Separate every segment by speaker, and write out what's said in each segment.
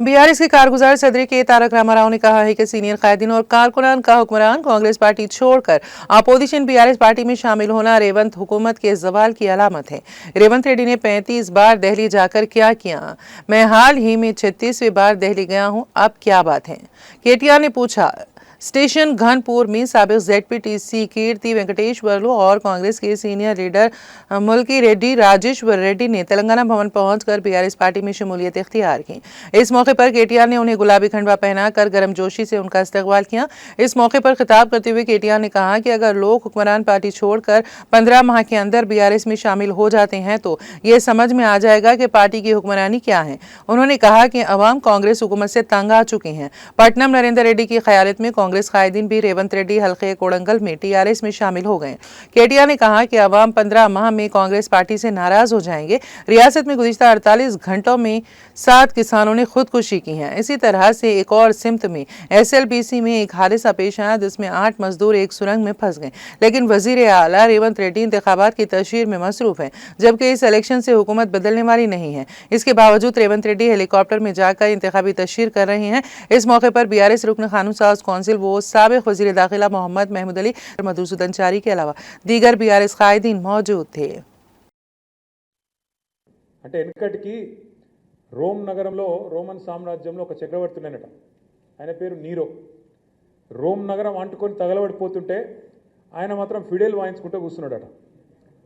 Speaker 1: BRS के कारगुजार सदर के तारक रामाराव ने कहा है कि सीनियर कायदीन और कारकुनान का हुक्मरान कांग्रेस पार्टी छोड़कर अपोजिशन बीआरएस पार्टी में शामिल होना रेवंत हुकूमत के जवाल की अलामत है। रेवंत रेड्डी ने 35 बार दिल्ली जाकर क्या किया? मैं हाल ही में 36वीं बार दिल्ली गया हूं, अब क्या बात है? केटीआर ने पूछा। स्टेशन घनपुर में साबिक जेडपीटीसी कीर्ति वेंकटेश्वरलू और कांग्रेस के सीनियर लीडर मुल्की रेड्डी राजेश्वर रेड्डी ने तेलंगाना भवन पहुंचकर बीआरएस पार्टी में शमूलियत इख्तियार की। इस मौके पर केटीआर ने उन्हें गुलाबी खंडवा पहनाकर गर्मजोशी से उनका इस्तकबाल किया। इस मौके पर खिताब करते हुए केटीआर ने कहा कि अगर लोग हुक्मरान पार्टी छोड़कर 15 माह के अंदर बीआरएस में शामिल हो जाते हैं तो ये समझ में आ जाएगा कि पार्टी की हुक्मरानी क्या है। उन्होंने कहा कि अवाम कांग्रेस हुकूमत से तंग आ चुके हैं। पटनम नरेंद्र रेड्डी की क़यादत में कांग्रेस कायदीन भी रेवंत रेड्डी हल्के कोडंगल में टीआरएस में शामिल हो गए। केटीआर ने कहा कि अवाम 15 माह में कांग्रेस पार्टी से नाराज हो जाएंगे। रियासत में गुज़िश्ता 48 घंटों में 7 किसानों ने खुदकुशी की है। इसी तरह से एक और सिमत में एसएलबीसी में एक हादसा पेश आया जिसमें 8 मजदूर एक सुरंग में फंस गए, लेकिन वजीर आला रेवंत रेड्डी इंतखाबात की तशहीर में मसरूफ है, जबकि इस इलेक्शन से हुकूमत बदलने वाली नहीं है। इसके बावजूद रेवंत रेड्डी हेलीकॉप्टर में जाकर इंतखाबी तशहीर कर रहे हैं। इस मौके पर बीआरएस रुकन कानून साज कौंसिल वो साबिक वज़ीर दाखिला मोहम्मद महमूद अली मधुसूदन चारी के अलावा दीगर बीआरएस कायदीन मौजूद थे।
Speaker 2: అంటే ఎనకటికి రోమ్ నగరంలో రోమన్ సామ్రాజ్యంలో ఒక చక్రవర్తి ఉన్నాడట. ఆయన పేరు నీరో. రోమ్ నగరం అంటుకొని తగలబడిపోతుంటే ఆయన మాత్రం ఫిడేల్ వాయించుకుంటూ కూర్చున్నాడట.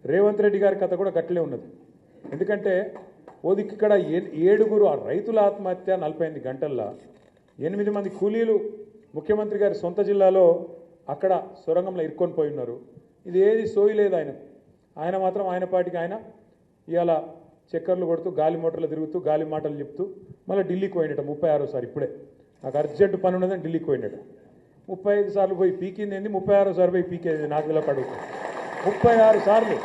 Speaker 2: రేవంత్ రెడ్డి గారి కథ కూడా గట్లే ఉన్నది. ఎందుకంటే ఓదికి ఇక్కడ 7 రైతుల ఆత్మహత్య 48 గంటల్లో 8 మంది కూలీలు ముఖ్యమంత్రి గారి సొంత జిల్లాలో అక్కడ సొరంగంలో ఇరుక్కొని పోయి ఉన్నారు. ఇది ఏది సోయలేదు ఆయనకు. ఆయన మాత్రం ఆయన పాటికి ఆయన ఇవాళ చక్కర్లు కొడుతూ గాలి మోటార్లు తిరుగుతూ గాలి మాటలు చెప్తూ మళ్ళీ ఢిల్లీకి పోయినట 36సారి. ఇప్పుడే నాకు అర్జెంటు పని ఉన్నదని ఢిల్లీకి పోయినట. 35 సార్లు పోయి పీకింది ఏంది, 36సారి పోయి పీకేది నాకు ఇలా అడుగుతుంది. 36 సార్లు